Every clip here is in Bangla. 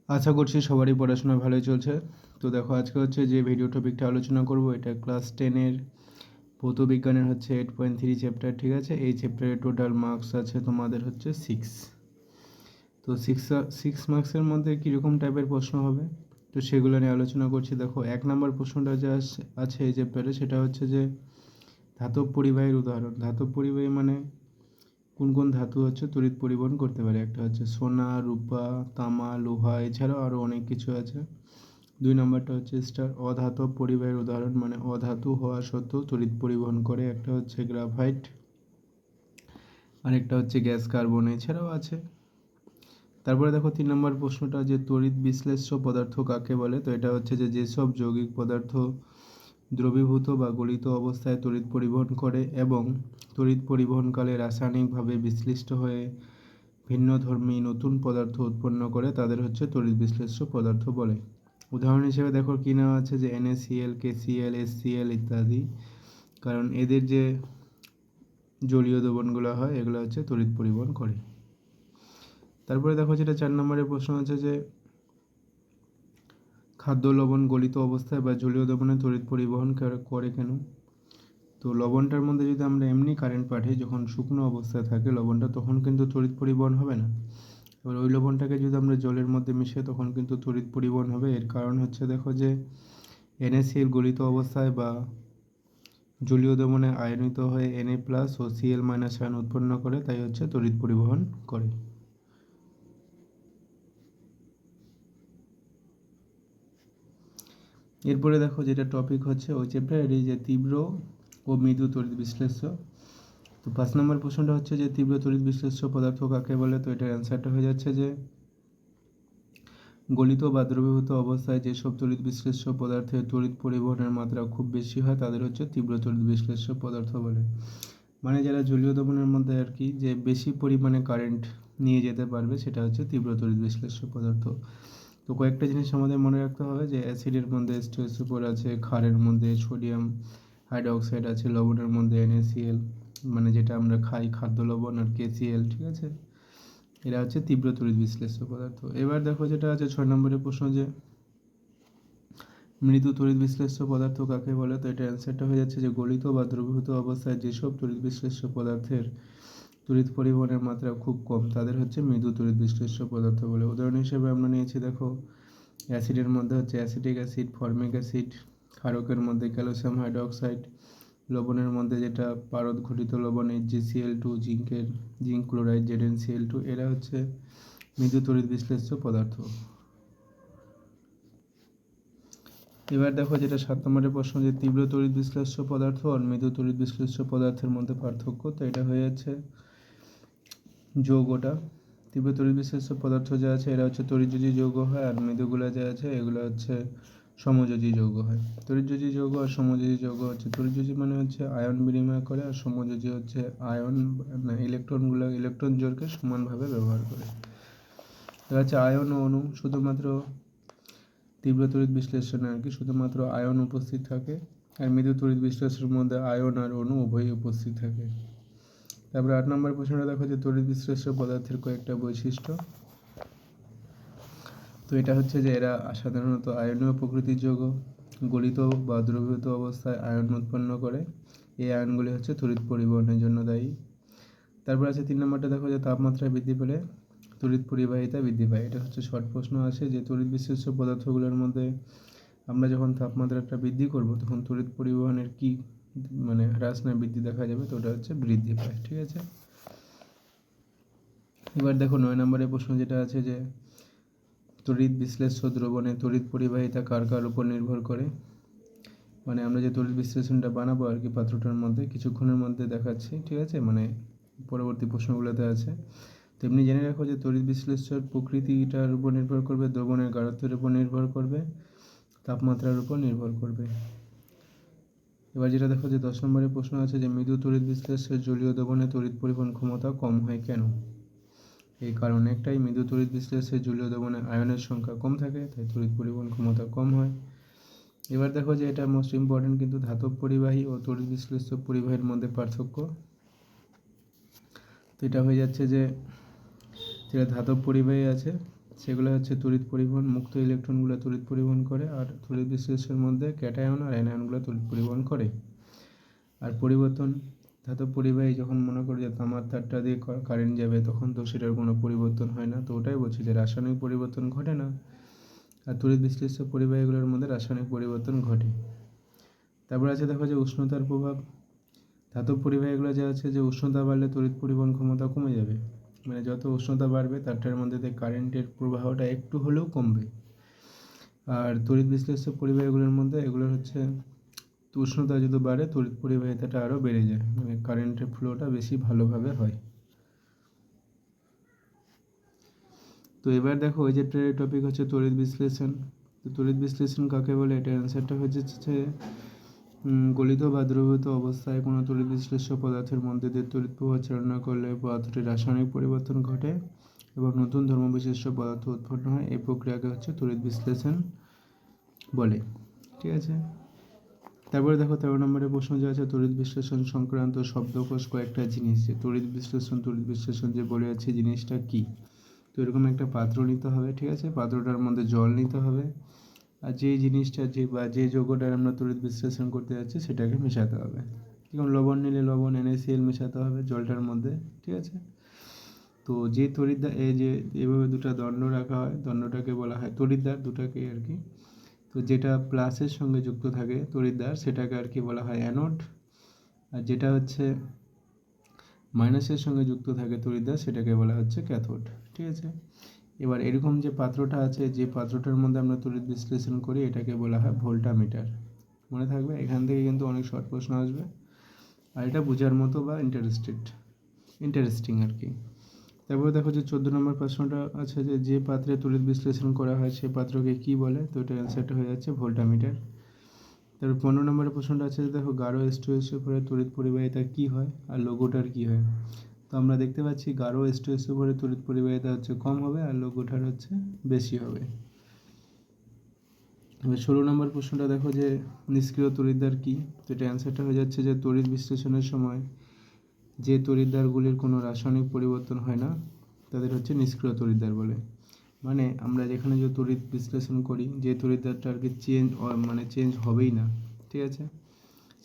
আশা করছি সবারই পড়াশোনা ভালোই চলছে। তো দেখো, আজকে হচ্ছে যে ভিডিও টপিকটা আলোচনা করব, এটা ক্লাস 10-এর ভৌত বিজ্ঞানের হচ্ছে 8.3 চ্যাপ্টার। ঠিক আছে, এই চ্যাপ্টারে টোটাল মার্কস আছে তোমাদের হচ্ছে 6। তো সিক্স মার্কসের মধ্যে কীরকম টাইপের প্রশ্ন হবে, তো সেগুলো নিয়ে আলোচনা করছি। দেখো, 1 নম্বর প্রশ্নটা যা আছে এই চ্যাপ্টারে, সেটা হচ্ছে যে ধাতব পরিবাহীর উদাহরণ। ধাতব পরিবাহী মানে কোন কোন ধাতু হচ্ছে তড়িৎ পরিবহন করতে পারে। একটা হচ্ছে সোনা, রূপা, তামা, লোহা, এছাড়াও আরও অনেক কিছু আছে। 2 নম্বরটা হচ্ছে স্টার অধাতব পরিবাহীর উদাহরণ, মানে অধাতু হওয়া সত্ত্বেও তড়িৎ পরিবহন করে। একটা হচ্ছে গ্রাফাইট, আরেকটা হচ্ছে গ্যাস কার্বন, এছাড়াও আছে। তারপরে দেখো 3 নম্বর প্রশ্নটা, যে তড়িৎ বিশ্লেষ্য পদার্থ কাকে বলে। তো এটা হচ্ছে যে যেসব যৌগিক পদার্থ দ্রবীভূত বা গলিত অবস্থায় তড়িৎ পরিবহন করে এবং তড়িৎ পরিবহনকালে রাসায়নিকভাবে বিশ্লিষ্ট হয়ে ভিন্নধর্মী নতুন পদার্থ উৎপন্ন করে, তাদের হচ্ছে তড়িৎ বিশ্লেষ্য পদার্থ বলে। উদাহরণ হিসেবে দেখো কি নেওয়া আছে, যে NaCl, KCl, HCl ইত্যাদি। কারণ এদের যে জলীয় দ্রবণগুলো হয় এগুলো হচ্ছে তড়িৎ পরিবহন করে। তারপরে দেখো, যেটা 4 নম্বরের প্রশ্ন আছে, যে খাদ্য লবণ গলিত অবস্থায় বা জলীয় দ্রবণে তড়িৎ পরিবহন করে কেন। তো লবণটার মধ্যে যদি আমরা এমনি কারেন্ট পাঠাই, যখন শুকনো অবস্থায় থাকে লবণটা, তখন কিন্তু তড়িৎ পরিবহন হবে না। এবার ওই লবণটাকে যদি আমরা জলের মধ্যে মিশাই, তখন কিন্তু তড়িৎ পরিবহন হবে। এর কারণ হচ্ছে দেখো, যে NaCl গলিত অবস্থায় বা জলীয় দ্রবণে আয়নিত হয়ে Na+ ও Cl- আয়ন উৎপন্ন করে, তাই হচ্ছে তড়িৎ পরিবহন করে। এরপরে দেখো, যেটা টপিক হচ্ছে ওই চ্যাপ্টারেরই, যে তীব্র ও মৃদু তড়িৎ বিশ্লেষ্য। তো 5 নম্বর প্রশ্নটা হচ্ছে যে তীব্র তড়িৎ বিশ্লেষ্য পদার্থ কাকে বলে। তো এটার অ্যান্সারটা হয়ে যাচ্ছে যে গলিত বা দ্রবীভূত অবস্থায় যেসব তড়িৎ বিশ্লেষ্য পদার্থের তড়িৎ পরিবহনের মাত্রা খুব বেশি হয়, তাদের হচ্ছে তীব্র তড়িৎ বিশ্লেষ্য পদার্থ বলে। মানে যারা জলীয় দ্রবণের মধ্যে আর কি, যে বেশি পরিমাণে কারেন্ট নিয়ে যেতে পারবে, সেটা হচ্ছে তীব্র তড়িৎ বিশ্লেষ্য পদার্থ। তো কয়েকটা জিনিস আমাদের মনে রাখতে হবে, যে অ্যাসিডের মধ্যে H2SO4 আছে, ক্ষারের মধ্যে সোডিয়াম হাইড্রোক্সাইড আছে, লবণের মধ্যে NaCl, মানে যেটা আমরা খাই খাদ্য লবণ, আর KCl। ঠিক আছে, এরা হচ্ছে তীব্র তড়িৎ বিশ্লেষ্য পদার্থ। এবার দেখো, যেটা আছে 6 নম্বরের প্রশ্ন, যে মৃদু তড়িৎ বিশ্লেষ্য পদার্থ কাকে বলে। তো এটা অ্যান্সারটা হয়ে যাচ্ছে যে গলিত বা দ্রবীভূত অবস্থায় যেসব তড়িৎ বিশ্লেষ্য পদার্থের তড়িৎ পরিবহনের মাত্রা খুব কম, তাদের হচ্ছে মৃদু তড়িৎ বিশ্লেষ্য পদার্থ বলে। উদাহরণ হিসেবে আমরা নিয়েছি, দেখো অ্যাসিডের মধ্যে হচ্ছে অ্যাসিটিক অ্যাসিড, ফর্মিক অ্যাসিড, ক্ষারকের মধ্যে ক্যালসিয়াম হাইড্রোক্সাইড, লবণের মধ্যে যেটা পারদ ঘটিত লবণ HgCl2, জিঙ্ক ক্লোরাইড ZnCl2, এরা হচ্ছে মৃদু তড়িৎ বিশ্লেষ্য পদার্থ। এবার দেখো, যেটা 7 নম্বরের প্রশ্ন, যে তীব্র তড়িৎ বিশ্লেষ্য পদার্থ আর মৃদু তড়িৎ বিশ্লেষ্য পদার্থের মধ্যে পার্থক্য। তো এটা হয়ে যাচ্ছে যৌগটা। তীব্র তড়িৎ বিশ্লেষ্য পদার্থ যা আছে এরা হচ্ছে তড়িৎযোজী যৌগ হয়, আর মৃদুগুলো যা আছে এগুলো হচ্ছে সমযোজী যৌগ হয়। তড়িৎযোজী যৌগ আর সমযোজী যৌগ হচ্ছে, তড়িৎযোজী মানে হচ্ছে আয়ন বিনিময় করে, আর সমযোজী হচ্ছে আয়ন ইলেকট্রন জোড়কে সমানভাবে ব্যবহার করে। এটা হচ্ছে আয়ন ও অণু, শুধুমাত্র তীব্র তড়িৎ বিশ্লেষণে আর কি শুধুমাত্র আয়ন উপস্থিত থাকে, আর মৃদু তড়িৎ বিশ্লেষণের মধ্যে আয়ন আর অণু উভয়ই উপস্থিত থাকে। তারপরে 8 নম্বর প্রশ্নটা দেখো, যে তড়িৎ বিশ্লেষ্য পদার্থের কয়েকটা বৈশিষ্ট্য। তো এটা হচ্ছে যে এরা সাধারণত আয়নীয় প্রকৃতির যৌগ, গলিত বা দ্রবীভূত অবস্থায় আয়ন উৎপন্ন করে, এই আয়নগুলি হচ্ছে তড়িৎ পরিবহনের জন্য দায়ী। তারপর আছে 3 নম্বরটা, দেখো যে তাপমাত্রা বৃদ্ধি পেলে তড়িৎ পরিবাহিতা বৃদ্ধি পায়। এটা হচ্ছে শর্ট প্রশ্ন আসে, যে তড়িৎ বিশ্লেষ্য পদার্থগুলোর মধ্যে আমরা যখন তাপমাত্রাটা বৃদ্ধি করব, তখন তড়িৎ পরিবহনের কি মানে হ্রাস না বৃদ্ধি দেখা যাবে। তো ওটা হচ্ছে বৃদ্ধি পায়। ঠিক আছে, এবার দেখো 9 নম্বরের প্রশ্ন যেটা আছে, যে তড়িৎ বিশ্লেষ্য দ্রবণে তড়িৎ পরিবাহিতা কার কার উপর নির্ভর করে। মানে আমরা যে তড়িৎ বিশ্লেষণটা বানাবো আর কি পাত্রটার মধ্যে, কিছুক্ষণের মধ্যে দেখাচ্ছি। ঠিক আছে, মানে পরবর্তী প্রশ্নগুলোতে আছে। তেমনি জেনে রাখো, যে তড়িৎ বিশ্লেষ্যর প্রকৃতিটার উপর নির্ভর করবে, দ্রবণের গাঢ়ত্বের উপর নির্ভর করবে, তাপমাত্রার উপর নির্ভর করবে। এবার যেটা দেখো, যে 10 নম্বরের প্রশ্ন আছে, যে মৃদু তড়িৎ বিশ্লেষ্যের জলীয় দ্রবণে তড়িৎ পরিবহন ক্ষমতা কম হয় কেন। এই কারণ একটাই, মৃদু তড়িৎ বিশ্লেষ্যের জলীয় দ্রবণে আয়নের সংখ্যা কম থাকে, তাই তড়িৎ পরিবহন ক্ষমতা কম হয়। এবার দেখো, যে এটা মোস্ট ইম্পর্টেন্ট, কিন্তু ধাতব পরিবাহী ও তড়িৎ বিশ্লেষ্য পরিবাহীর মধ্যে পার্থক্য। তো এটা হয়ে যাচ্ছে, যে যেটা ধাতব পরিবাহী আছে সেগুলো হচ্ছে তড়িৎ পরিবহন, মুক্ত ইলেকট্রনগুলো তড়িৎ পরিবহন করে, আর তড়িৎ বিশ্লেষণের মধ্যে ক্যাটায়ন আর অ্যানায়নগুলো তড়িৎ পরিবহন করে। আর পরিবর্তন, ধাতব পরিবাহী যখন মনে করি যে তামার তারটা দিয়ে কারেন্ট যাবে, তখন তো সেটার কোনো পরিবর্তন হয় না। তো ওটাই বলছি যে রাসায়নিক পরিবর্তন ঘটে না, আর তড়িৎ বিশ্লেষ্য পরিবাহীগুলোর মধ্যে রাসায়নিক পরিবর্তন ঘটে। তারপর আছে দেখো যে উষ্ণতার প্রভাব। ধাতব পরিবাহীগুলো যা আছে যে উষ্ণতা বাড়লে তড়িৎ পরিবহন ক্ষমতা কমে যাবে, মানে যত উষ্ণতা বাড়বে তারটার মধ্যে দিয়ে কারেন্টের প্রবাহটা একটু হলেও কমবে। আর তড়িৎ বিশ্লেষ্য পরিবাহীগুলোর মধ্যে এগুলোর হচ্ছে উষ্ণতা যদি বাড়ে তড়িৎ পরিবাহিতাটা আরও বেড়ে যায়, মানে কারেন্টের ফ্লোটা বেশি ভালোভাবে হয়। তো এবার দেখো ওই যে টপিক হচ্ছে তড়িৎ বিশ্লেষণ। তো তড়িৎ বিশ্লেষণ কাকে বলে, এটার অ্যান্সারটা হচ্ছে গলিত বা দ্রবীভূত অবস্থায় কোনো তড়িৎ বিশ্লেষ্য পদার্থের মধ্যে দিয়ে তড়িৎ প্রবাহ চালনা করলে পদার্থটির রাসায়নিক পরিবর্তন ঘটে এবং নতুন ধর্মবিশিষ্ট পদার্থ উৎপন্ন হয়। এই প্রক্রিয়াকে হচ্ছে তড়িৎ বিশ্লেষণ বলে। ঠিক আছে, তারপরে দেখো 13 নম্বরের প্রশ্ন যে আছে তড়িৎ বিশ্লেষণ সংক্রান্ত শব্দকোষ কয়েকটা জিনিস, যে তড়িৎ বিশ্লেষণ যে বলে আছে জিনিসটা কি। তো এরকম একটা পাত্র নিতে হবে, ঠিক আছে, পাত্রটার মধ্যে জল নিতে হবে, আর যে জিনিসটা যে যৌগটার আমরা তড়িৎ বিশ্লেষণ করতে যাচ্ছি সেটাকে মেশাতে হবে। যেমন লবণ নিলে লবণ NaCl মেশাতে হবে জলটার মধ্যে, ঠিক আছে। তো যে তড়িৎদ্বার, এই যে এভাবে দুটো দণ্ড রাখা হয়, দণ্ডটাকে বলা হয় তড়িৎদ্বার, দুটাকে আর কি। তো যেটা প্লাসের সঙ্গে যুক্ত থাকে তড়িৎদ্বার, সেটাকে আর কি বলা হয় অ্যানোড, আর যেটা হচ্ছে মাইনাসের সঙ্গে যুক্ত থাকে তড়িৎদ্বার, সেটাকে বলা হচ্ছে ক্যাথোড, ঠিক আছে। এবার এরকম যে পাত্রটা আছে, যে পাত্রটার মধ্যে আমরা তড়িৎ বিশ্লেষণ করি, এটাকে বলা হয় ভোল্টামিটার। মনে থাকবে, এখান থেকে কিন্তু অনেক শর্ট প্রশ্ন আসবে, আর এটা বোঝার মতো বা ইন্টারেস্টিং আর কি। তারপরে দেখো যে 14 নম্বর প্রশ্নটা আছে যে পাত্রে তড়িৎ বিশ্লেষণ করা হয় সে পাত্রকে কি বলে, তো এটার অ্যান্সারটা হয়ে যাচ্ছে ভোল্টামিটার। তারপর 15 নম্বরের প্রশ্নটা আছে যে দেখো গাঢ় H2SO4 পরে তড়িৎ পরিবাহিতা কি হয় আর লঘুটার কি হয়। তো আমরা দেখতে পাচ্ছি গাঢ় H2SO4 তড়িৎ পরিবাহিতা হচ্ছে কম হবে আর লঘুটার হচ্ছে বেশি হবে। এবার 16 নম্বর প্রশ্নটা দেখো যে নিষ্ক্রিয় তড়িৎদ্বার কি, তো এটা অ্যান্সারটা হয়ে যাচ্ছে যে তড়িৎ বিশ্লেষণের সময় যে তড়িৎদ্বারগুলির কোনো রাসায়নিক পরিবর্তন হয় না তাদের হচ্ছে নিষ্ক্রিয় তড়িৎদ্বার বলে। মানে আমরা যেখানে যে তড়িৎ বিশ্লেষণ করি, যে তড়িৎদ্বারটা আর কি চেঞ্জ হবেই না, ঠিক আছে,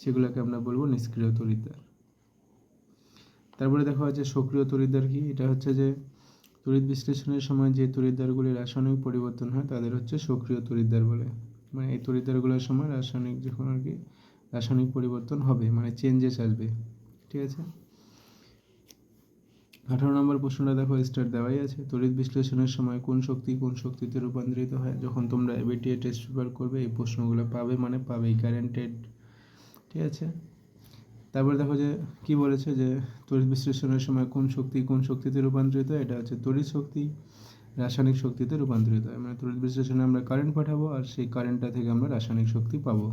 সেগুলোকে আমরা বলবো নিষ্ক্রিয় তড়িৎদ্বার। তারপরে দেখা যাচ্ছে সক্রিয় তড়িৎদ্বার কি, এটা হচ্ছে যে তড়িৎ বিশ্লেষণের সময় যে তড়িৎদ্বারগুলির রাসায়নিক পরিবর্তন হয় তাদের হচ্ছে সক্রিয় তড়িৎদ্বার বলে। মানে এই তড়িৎদ্বারগুলোর সময় যখন আর কি রাসায়নিক পরিবর্তন হবে, মানে চেঞ্জেস আসবে, ঠিক আছে। 18 নম্বর প্রশ্নটা দেখো স্টার দেওয়াই আছে, তড়িৎ বিশ্লেষণের সময় কোন শক্তি কোন শক্তিতে রূপান্তরিত হয়। যখন তোমরা এবিটিএ টেস্ট পেপার করবে এই প্রশ্নগুলো পাবে, মানে পাবেই, গ্যারান্টেড, ঠিক আছে। তারপরে দেখো যে কি বলেছে যে তড়িৎ বিশ্লেষণের সময় কোন শক্তিতে রূপান্তরিত হয়, এটা হচ্ছে তড়িৎ শক্তি রাসায়নিক শক্তিতে রূপান্তরিত হয়। মানে তড়িৎ বিশ্লেষণে আমরা কারেন্ট পাঠাবো আর সেই কারেন্টটা থেকে আমরা রাসায়নিক শক্তি পাবো।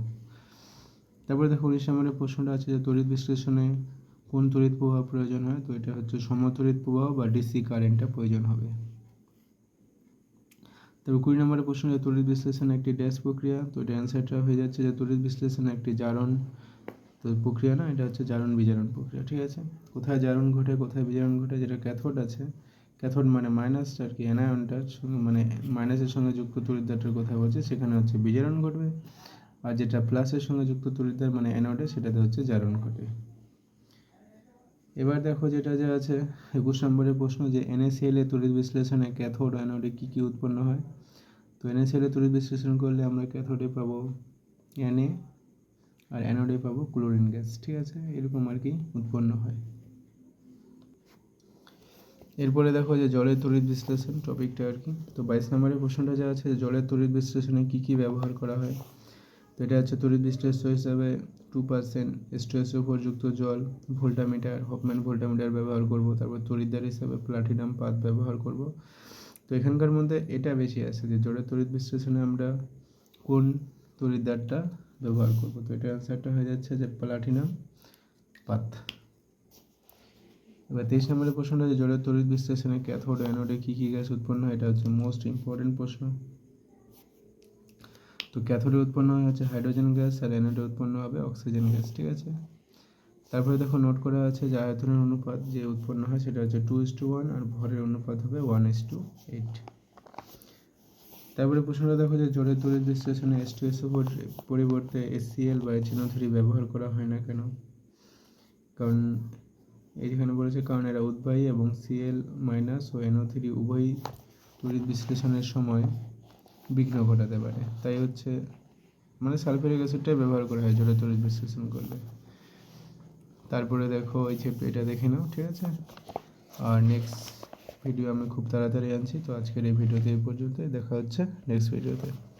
তারপরে দেখো 19 নম্বরের প্রশ্নটা আছে যে তড়িৎ বিশ্লেষণে কোন তড়িৎ প্রবাহ প্রয়োজন হয়, তো এটা হচ্ছে সমতড়িৎ প্রবাহ বা ডিসি কারেন্টটা প্রয়োজন হবে। তারপর 20 নম্বরের প্রশ্ন যে তড়িৎ বিশ্লেষণ একটি ড্যাশ প্রক্রিয়া, তো এটা অ্যান্সারটা হয়ে যাচ্ছে যে তড়িৎ বিশ্লেষণ একটি জারণ, তো প্রক্রিয়া না, এটা হচ্ছে জারণ বিজারণ প্রক্রিয়া, ঠিক আছে। কোথায় জারণ ঘটে কোথায় বিজারণ ঘটে, যেটা ক্যাথোড আছে, ক্যাথোড মানে মাইনাসটা আর কি, অ্যানায়নটার সঙ্গে মানে মাইনাসের সঙ্গে যুক্ত তড়িৎদ্বারটার কথা বলছে, সেখানে হচ্ছে বিজারণ ঘটবে। আর যেটা প্লাসের সঙ্গে যুক্ত তড়িৎদ্বার মানে অ্যানোডে, সেটাতে হচ্ছে জারণ ঘটে। এবার দেখো যেটা যে আছে 21 নম্বরের প্রশ্ন যে NaCl এর তড়িৎ বিশ্লেষণে ক্যাথোড অ্যানোডে কী কী উৎপন্ন হয়। তো NaCl এর তড়িৎ বিশ্লেষণ করলে আমরা ক্যাথোডে পাবো Na আর অ্যানোডে পাবো ক্লোরিন গ্যাস, ঠিক আছে, এরকম আর কি উৎপন্ন হয়। এরপরে দেখো যে জলের তড়িৎ বিশ্লেষণ টপিকটা আর কি। তো 22 নম্বরের প্রশ্নটা যা আছে জলের তড়িৎ বিশ্লেষণে কী কী ব্যবহার করা হয়। তো এটা হচ্ছে তড়িৎ বিশ্লেষ্য হিসাবে 2% H2SO4 যুক্ত জল, ভোল্টামিটার, হফম্যান ভোল্টামিটার ব্যবহার করব। তারপর তড়িৎদ্বার হিসাবে প্লাটিনাম পাত ব্যবহার করব। তো এখানকার মধ্যে এটা বেশি আছে যে জলের তড়িৎ বিশ্লেষণে আমরা কোন তড়িৎদ্বারটা ব্যবহার করব। তো এটা অ্যান্সারটা হয়ে যাচ্ছে যে প্লাটিনাম পাত। এবার 23 নম্বরের প্রশ্নটা যে জলের তড়িৎ বিশ্লেষণে ক্যাথোড অ্যানোডে কী কী গ্যাস উৎপন্ন হয়, এটা হচ্ছে মোস্ট ইম্পর্টেন্ট প্রশ্ন। তো ক্যাথোডে উৎপন্ন হচ্ছে হাইড্রোজেন গ্যাস আর অ্যানোডে উৎপন্ন হবে অক্সিজেন গ্যাস, ঠিক আছে। তারপরে দেখো নোট করা আছে যে আয়তনের অনুপাত যে উৎপন্ন হয় সেটা হচ্ছে 2:1 আর ভরের অনুপাত হবে 1:8। তারপরে প্রশ্নটা দেখো যে জোরের তড়িৎ বিশ্লেষণে H2SO4 পরিবর্তে HCl বা HNO3 ব্যবহার করা হয় না কেন? কারণ এইখানে বলেছে কারণ এরা উদ্বায়ী এবং Cl- ও NO3 উভয়ই তড়িৎ বিশ্লেষণের সময় বিঘ্ন ঘটাতে পারে, তাই হচ্ছে মানে সালফিউরিক অ্যাসিডটাই ব্যবহার করা হয় জোরের তড়িৎ বিশ্লেষণ করলে। তারপরে দেখো এই যে এটা দেখে নাও, ঠিক আছে। আর নেক্সট ভিডিও আমি খুব তাড়াতাড়ি আনছি, তো আজকের এই ভিডিওতে এই পর্যন্তই, দেখা হচ্ছে নেক্সট ভিডিওতে।